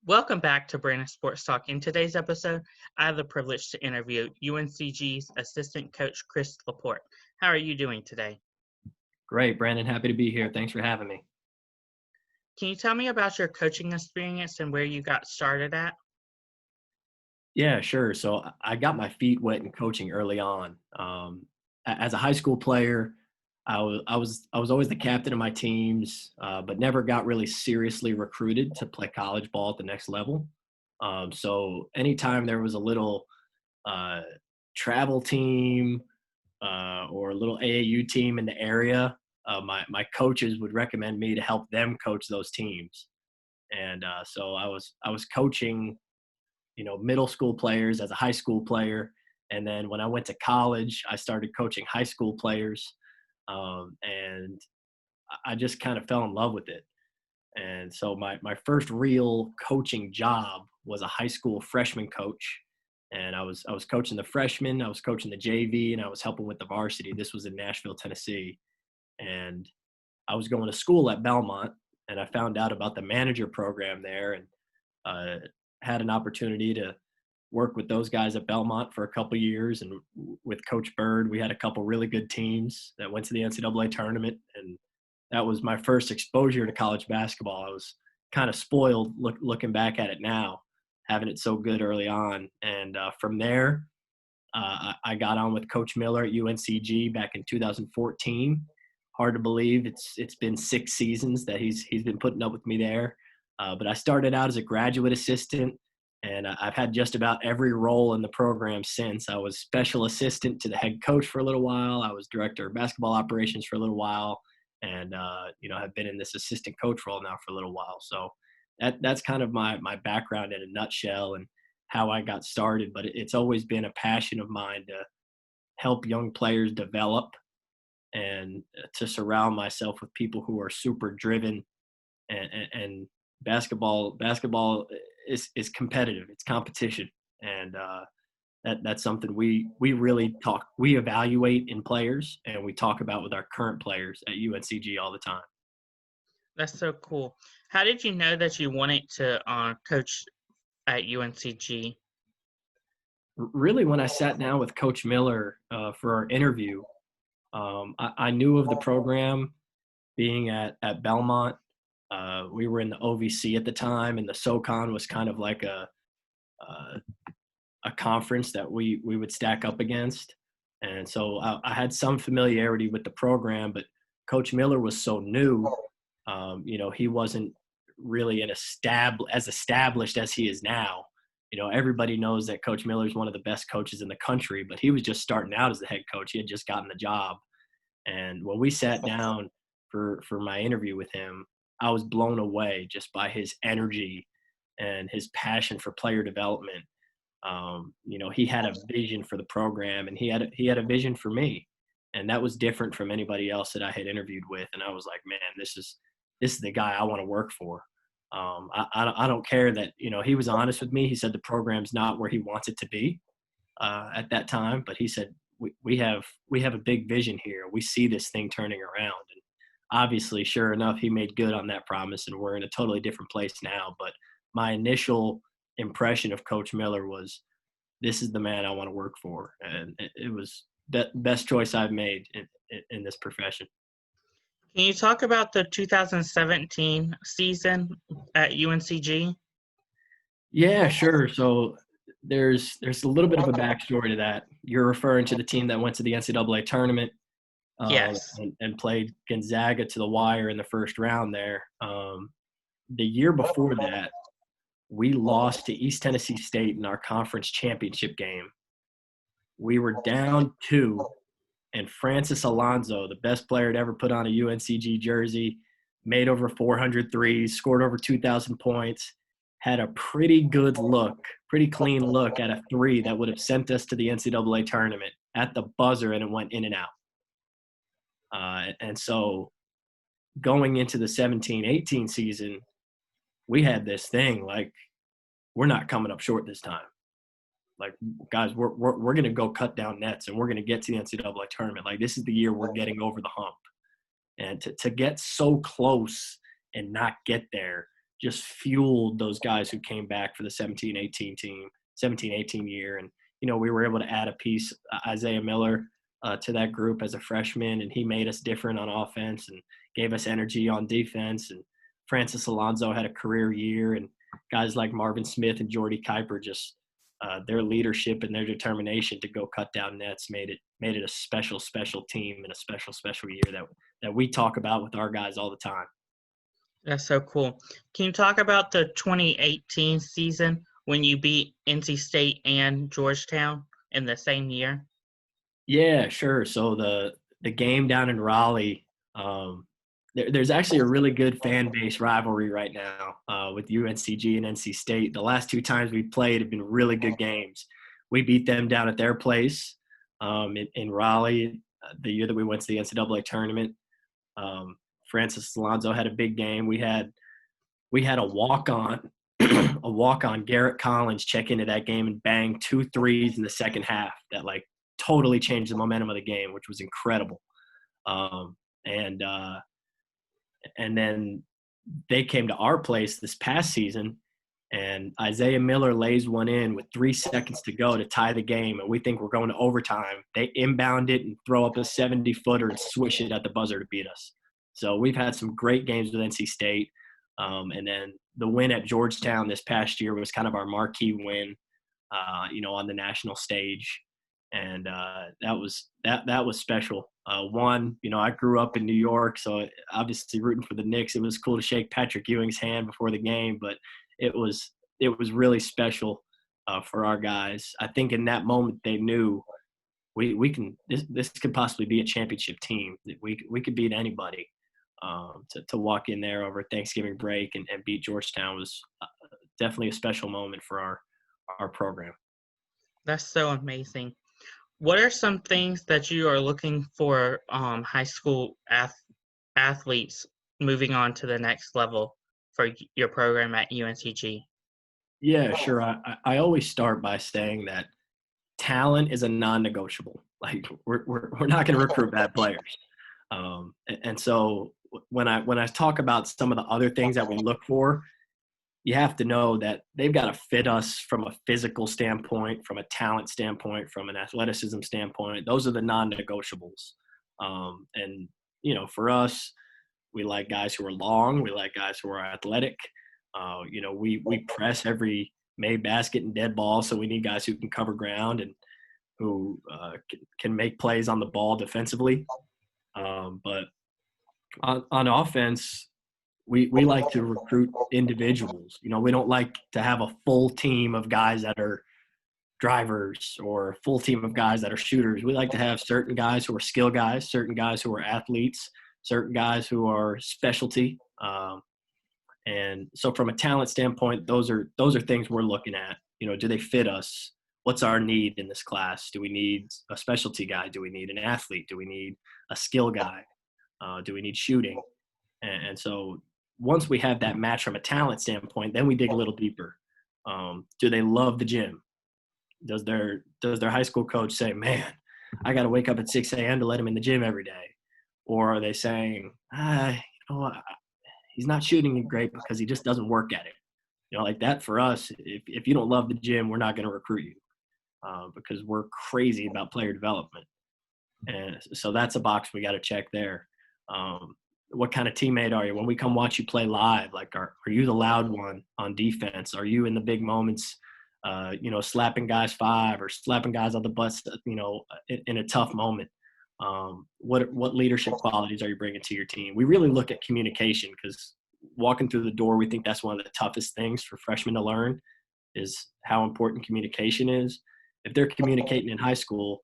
Welcome back to Brandon Sports Talk. In today's episode, I have the privilege to interview UNCG's assistant coach, Chris LaPore. How are you doing today? Great, Brandon. Happy to be here. Thanks for having me. Can you tell me about your coaching experience and where you got started at? Yeah, sure. So I got my feet wet in coaching early on. As a high school player, I was always the captain of my teams, but never got really seriously recruited to play college ball at the next level. So anytime there was a little uh, travel team or a little AAU team in the area, my coaches would recommend me to help them coach those teams. And so I was coaching, middle school players as a high school player. And then when I went to college, I started coaching high school players. And I just kind of fell in love with it. And so my first real coaching job was a high school freshman coach. And I was coaching the freshmen, I was coaching the JV, and I was helping with the varsity. This was in Nashville, Tennessee. And I was going to school at Belmont, and I found out about the manager program there, and had an opportunity to work with those guys at Belmont for a couple years. And with Coach Bird, we had a couple really good teams that went to the NCAA tournament. And that was my first exposure to college basketball. I was kind of spoiled looking back at it now, having it so good early on. And from there, I got on with Coach Miller at UNCG back in 2014. Hard to believe it's been 6 seasons that he's been putting up with me there. But I started out as a graduate assistant, and I've had just about every role in the program since. I was special assistant to the head coach for a little while. I was director of basketball operations for a little while, and have been in this assistant coach role now for a little while. So that's kind of my background in a nutshell and how I got started. But it's always been a passion of mine to help young players develop and to surround myself with people who are super driven. And basketball is competitive. It's competition. And that's something we really we evaluate in players, and we talk about with our current players at UNCG all the time. That's so cool. How did you know that you wanted to coach at UNCG? Really, when I sat down with Coach Miller for our interview, I knew of the program being at Belmont. We were in the OVC at the time, and the SoCon was kind of like a conference that we would stack up against. And so I had some familiarity with the program, but Coach Miller was so new. He wasn't really as established as he is now. Everybody knows that Coach Miller is one of the best coaches in the country, but he was just starting out as the head coach. He had just gotten the job. And when we sat down for my interview with him, I was blown away just by his energy and his passion for player development. He had a vision for the program, and he had a vision for me, and that was different from anybody else that I had interviewed with. And I was like, man, this is the guy I want to work for. I don't care that, he was honest with me. He said the program's not where he wants it to be at that time, but he said, we have a big vision here. We see this thing turning around. And obviously, sure enough, he made good on that promise, and we're in a totally different place now. But my initial impression of Coach Miller was, this is the man I want to work for. And it was the best choice I've made in this profession. Can you talk about the 2017 season at UNCG? Yeah, sure. So there's a little bit of a backstory to that. You're referring to the team that went to the NCAA tournament Yes. and played Gonzaga to the wire in the first round there. The year before that, we lost to East Tennessee State in our conference championship game. We were down 2, and Francis Alonso, the best player to ever put on a UNCG jersey, made over 400 threes, scored over 2,000 points, had a pretty clean look at a 3 that would have sent us to the NCAA tournament at the buzzer, and it went in and out. And so going into the 17-18 season, we had this thing like, we're not coming up short this time. Like, guys, we're going to go cut down nets, and we're going to get to the NCAA tournament. Like, this is the year we're getting over the hump. And to get so close and not get there just fueled those guys who came back for the 17-18 year. And, we were able to add a piece, Isaiah Miller, to that group as a freshman, and he made us different on offense and gave us energy on defense. And Francis Alonso had a career year, and guys like Marvin Smith and Jordy Kuiper, just their leadership and their determination to go cut down nets made it a special team and a special year that we talk about with our guys all the time. That's so cool. Can you talk about the 2018 season when you beat NC State and Georgetown in the same year? Yeah, sure. So the game down in Raleigh, there's actually a really good fan base rivalry right now with UNCG and NC State. The last two times we played have been really good games. We beat them down at their place in Raleigh the year that we went to the NCAA tournament. Francis Alonso had a big game. We had a walk-on Garrett Collins check into that game and bang 2 threes in the second half that totally changed the momentum of the game, which was incredible. And then they came to our place this past season, and Isaiah Miller lays one in with 3 seconds to go to tie the game, and we think we're going to overtime. They inbound it and throw up a 70-footer and swish it at the buzzer to beat us. So we've had some great games with NC State. And then the win at Georgetown this past year was kind of our marquee win, on the national stage. And that was special. I grew up in New York, so obviously rooting for the Knicks. It was cool to shake Patrick Ewing's hand before the game, but it was really special for our guys. I think in that moment they knew we can. This could possibly be a championship team. We could beat anybody. To walk in there over Thanksgiving break and beat Georgetown was definitely a special moment for our program. That's so amazing. What are some things that you are looking for high school athletes moving on to the next level for your program at UNCG? Yeah, sure. I always start by saying that talent is a non-negotiable. We're not going to recruit bad players. And so when I talk about some of the other things that we look for, you have to know that they've got to fit us from a physical standpoint, from a talent standpoint, from an athleticism standpoint. Those are the non-negotiables. And, for us, we like guys who are long. We like guys who are athletic. We press every made basket and dead ball, so we need guys who can cover ground and who can make plays on the ball defensively. But on offense, we like to recruit individuals. We don't like to have a full team of guys that are drivers or a full team of guys that are shooters. We like to have certain guys who are skill guys, certain guys who are athletes, certain guys who are specialty. And so from a talent standpoint, those are things we're looking at. Do they fit us? What's our need in this class? Do we need a specialty guy? Do we need an athlete? Do we need a skill guy? Do we need shooting? And so once we have that match from a talent standpoint, then we dig a little deeper. Do they love the gym? Does their high school coach say, man, I got to wake up at 6 a.m. to let him in the gym every day? Or are they saying, he's not shooting great because he just doesn't work at it? Like that for us, if you don't love the gym, we're not going to recruit you because we're crazy about player development. And so that's a box we got to check there. What kind of teammate are you? When we come watch you play live, are you the loud one on defense? Are you in the big moments, slapping guys 5 or slapping guys on the butts, in a tough moment? What leadership qualities are you bringing to your team? We really look at communication because walking through the door, we think that's one of the toughest things for freshmen to learn is how important communication is. If they're communicating in high school,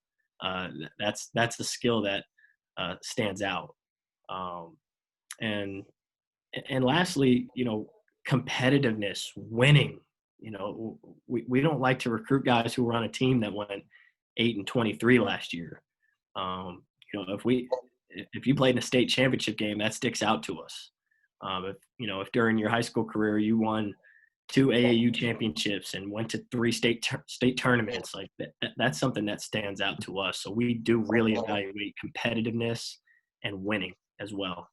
that's a skill that stands out. And lastly, competitiveness, winning. We don't like to recruit guys who were on a team that went 8-23 last year. If you played in a state championship game, that sticks out to us. If during your high school career you won 2 AAU championships and went to 3 state tournaments, that's something that stands out to us. So we do really evaluate competitiveness and winning as well.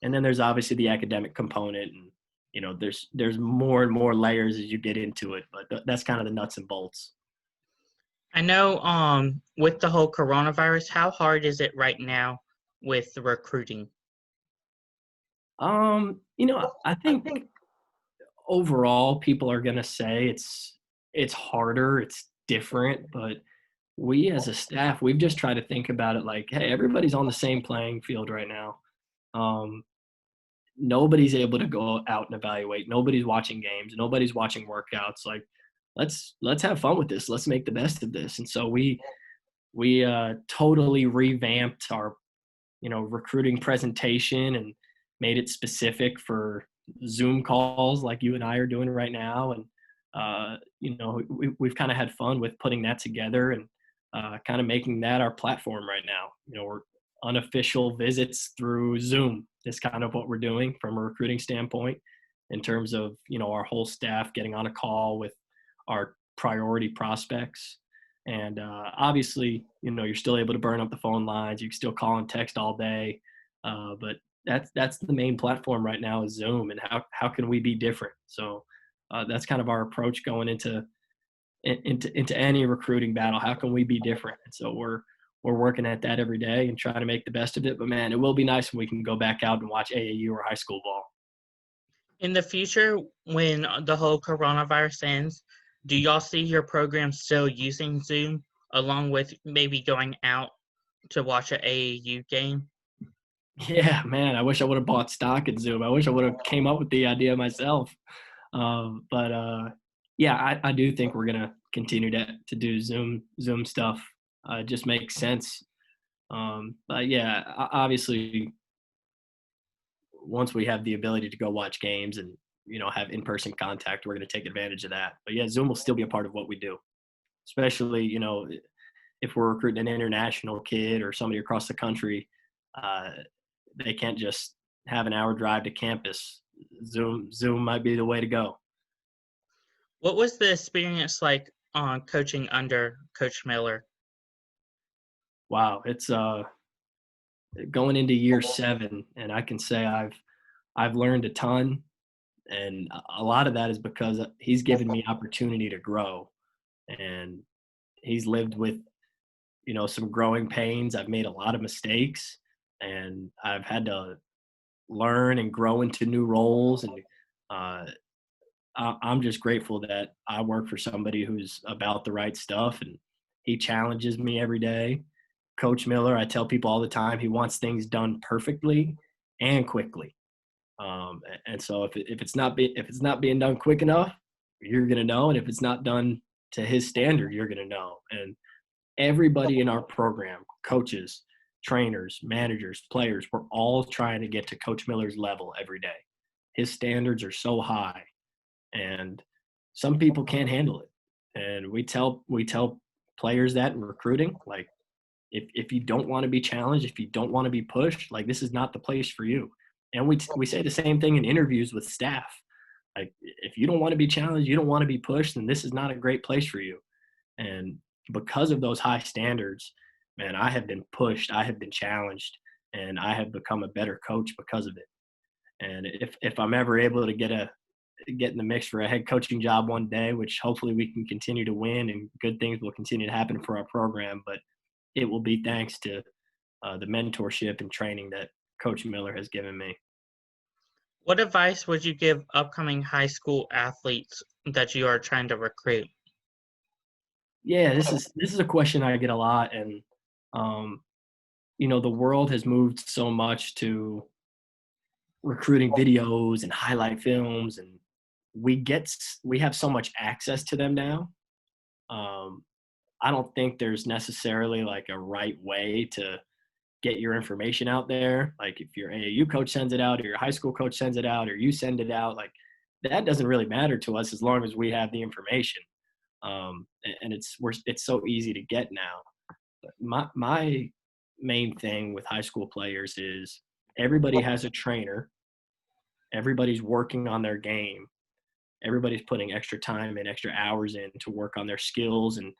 And then there's obviously the academic component and there's more and more layers as you get into it, but that's kind of the nuts and bolts. I know with the whole coronavirus, how hard is it right now with the recruiting? I think overall people are gonna say it's harder, it's different, but we as a staff, we've just tried to think about it like, hey, everybody's on the same playing field right now. Um, Nobody's able to go out and evaluate. Nobody's watching games. Nobody's watching workouts. Like, let's have fun with this. Let's make the best of this. And so we totally revamped our recruiting presentation and made it specific for Zoom calls like you and I are doing right now. And we've kind of had fun with putting that together and kind of making that our platform right now. We're unofficial visits through Zoom is kind of what we're doing from a recruiting standpoint in terms of our whole staff getting on a call with our priority prospects. And obviously, you're still able to burn up the phone lines. You can still call and text all day, but that's the main platform right now is Zoom. And how can we be different? So that's kind of our approach going into any recruiting battle. How can we be different? And so we're working at that every day and trying to make the best of it. But man, it will be nice when we can go back out and watch AAU or high school ball. In the future, when the whole coronavirus ends, do y'all see your program still using Zoom along with maybe going out to watch an AAU game? Yeah, man, I wish I would have bought stock in Zoom. I wish I would have came up with the idea myself. But yeah, I do think we're gonna continue to do Zoom stuff. It just makes sense. But yeah, obviously, once we have the ability to go watch games and have in-person contact, we're going to take advantage of that. But yeah, Zoom will still be a part of what we do, especially if we're recruiting an international kid or somebody across the country. They can't just have an hour drive to campus. Zoom might be the way to go. What was the experience like on coaching under Coach Miller? Wow, it's going into year 7, and I can say I've learned a ton, and a lot of that is because he's given me opportunity to grow, and he's lived with some growing pains. I've made a lot of mistakes, and I've had to learn and grow into new roles, and I'm just grateful that I work for somebody who's about the right stuff, and he challenges me every day. Coach Miller, I tell people all the time, he wants things done perfectly and quickly. And so if it's not being done quick enough, you're gonna know, and if it's not done to his standard, you're gonna know. And everybody in our program, coaches, trainers, managers, players, we're all trying to get to Coach Miller's level every day. His standards are so high, and some people can't handle it. And we tell players that in recruiting, like, if you don't want to be challenged, if you don't want to be pushed, like, this is not the place for you. And we say the same thing in interviews with staff. Like, if you don't want to be challenged, you don't want to be pushed, then this is not a great place for you. And because of those high standards, man, I have been pushed, I have been challenged, and I have become a better coach because of it. And if I'm ever able to get in the mix for a head coaching job one day, which hopefully we can continue to win and good things will continue to happen for our program, but it will be thanks to the mentorship and training that Coach Miller has given me. What advice would you give upcoming high school athletes that you are trying to recruit? Yeah, this is a question I get a lot, and the world has moved so much to recruiting videos and highlight films, and we have so much access to them now. I don't think there's necessarily like a right way to get your information out there. Like, if your AAU coach sends it out, or your high school coach sends it out, or you send it out, like, that doesn't really matter to us as long as we have the information. And it's so easy to get now. But my main thing with high school players is everybody has a trainer. Everybody's working on their game. Everybody's putting extra time and extra hours in to work on their skills and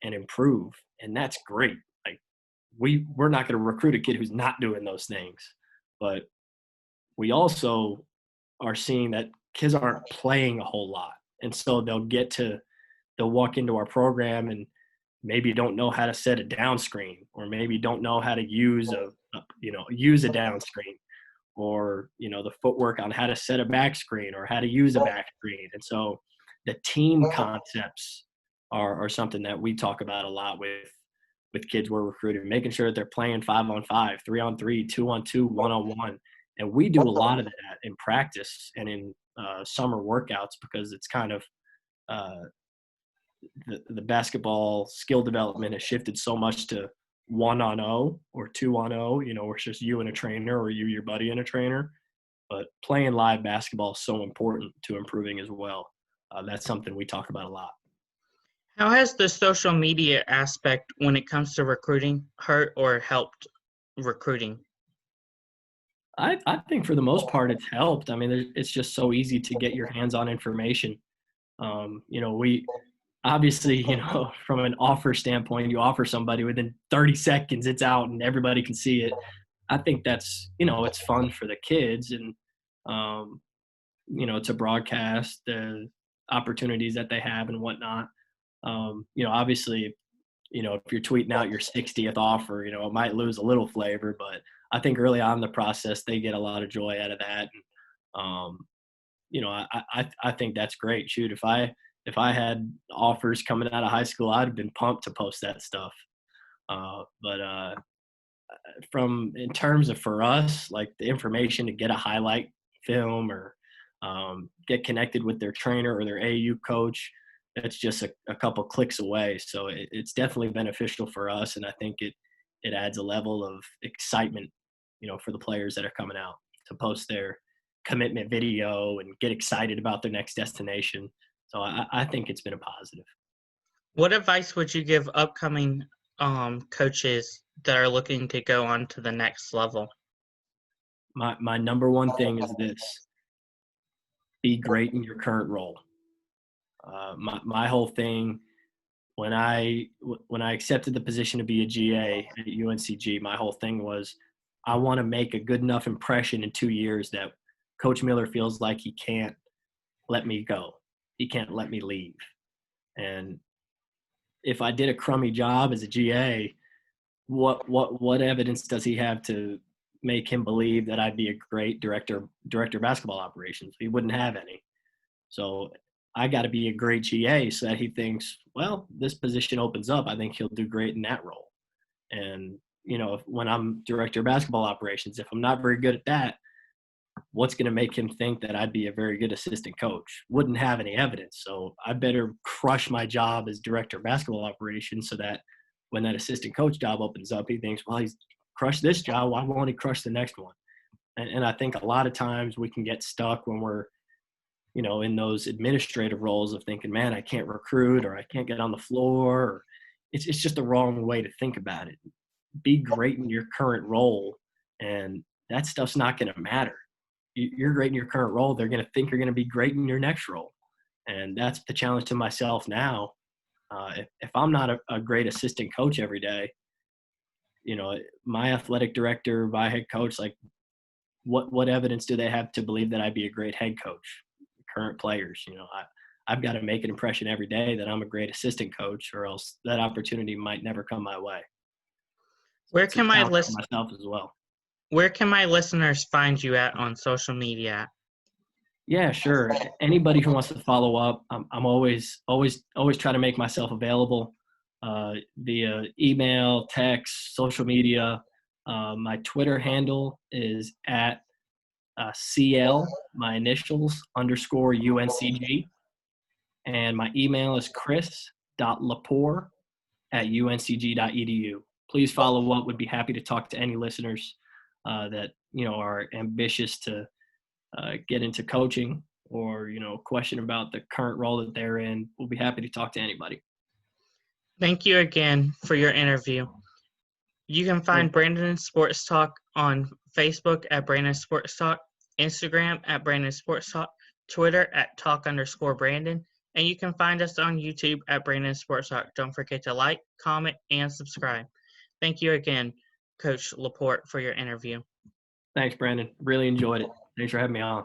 improve. And that's great. Like, we're not going to recruit a kid who's not doing those things, but we also are seeing that kids aren't playing a whole lot. And so they'll walk into our program and maybe don't know how to set a down screen, or maybe don't know how to use a down screen, or the footwork on how to set a back screen or how to use a back screen. And so the team concepts are something that we talk about a lot with kids we're recruiting, making sure that they're playing 5-on-5, 3-on-3, 2-on-2, 1-on-1. And we do a lot of that in practice and in summer workouts, because it's kind of the basketball skill development has shifted so much to 1-on-0 or 2-on-0, where it's just you and a trainer, or you, your buddy, and a trainer. But playing live basketball is so important to improving as well. That's something we talk about a lot. How has the social media aspect when it comes to recruiting hurt or helped recruiting? I think for the most part it's helped. I mean, it's just so easy to get your hands on information. We obviously, from an offer standpoint, you offer somebody within 30 seconds, it's out and everybody can see it. I think that's, it's fun for the kids, and, to broadcast the opportunities that they have and whatnot. Obviously, if you're tweeting out your 60th offer, it might lose a little flavor, but I think early on in the process, they get a lot of joy out of that. And, I think that's great. Shoot, if I had offers coming out of high school, I'd have been pumped to post that stuff. But in terms of for us, like the information to get a highlight film, or get connected with their trainer or their AU coach, that's just a couple clicks away. So it's definitely beneficial for us. And I think it adds a level of excitement, for the players that are coming out to post their commitment video and get excited about their next destination. So I think it's been a positive. What advice would you give upcoming coaches that are looking to go on to the next level? My number one thing is this: be great in your current role. My whole thing, when I accepted the position to be a GA at UNCG, my whole thing was, I want to make a good enough impression in 2 years that Coach Miller feels like he can't let me go. He can't let me leave. And if I did a crummy job as a GA, what evidence does he have to make him believe that I'd be a great director of basketball operations? He wouldn't have any. So I got to be a great GA so that he thinks, well, this position opens up, I think he'll do great in that role. And, when I'm director of basketball operations, if I'm not very good at that, what's going to make him think that I'd be a very good assistant coach? Wouldn't have any evidence. So I better crush my job as director of basketball operations so that when that assistant coach job opens up, he thinks, well, he's crushed this job, why won't he crush the next one? And I think a lot of times we can get stuck when we're, in those administrative roles of thinking, man, I can't recruit, or I can't get on the floor, or it's just the wrong way to think about it. Be great in your current role, and that stuff's not going to matter. You're great in your current role, they're going to think you're going to be great in your next role. And that's the challenge to myself now. If I'm not a great assistant coach every day, my athletic director, my head coach, like what evidence do they have to believe that I'd be a great head coach? Current players, I've got to make an impression every day that I'm a great assistant coach, or else that opportunity might never come my way. Where can my myself as well? Where can my listeners find you at on social media? Yeah, sure. Anybody who wants to follow up, I'm always try to make myself available via email, text, social media. My Twitter handle is at CL, my initials, _UNCG. And my email is chris.lapore@uncg.edu. Please follow up. Would be happy to talk to any listeners that, are ambitious to get into coaching, or, question about the current role that they're in. We'll be happy to talk to anybody. Thank you again for your interview. You can find Brandon Sports Talk on Facebook at Brandon Sports Talk, Instagram at Brandon Sports Talk, Twitter at @talk_Brandon, and you can find us on YouTube at Brandon Sports Talk. Don't forget to like, comment, and subscribe. Thank you again, Coach LaPore, for your interview. Thanks, Brandon. Really enjoyed it. Thanks for having me on.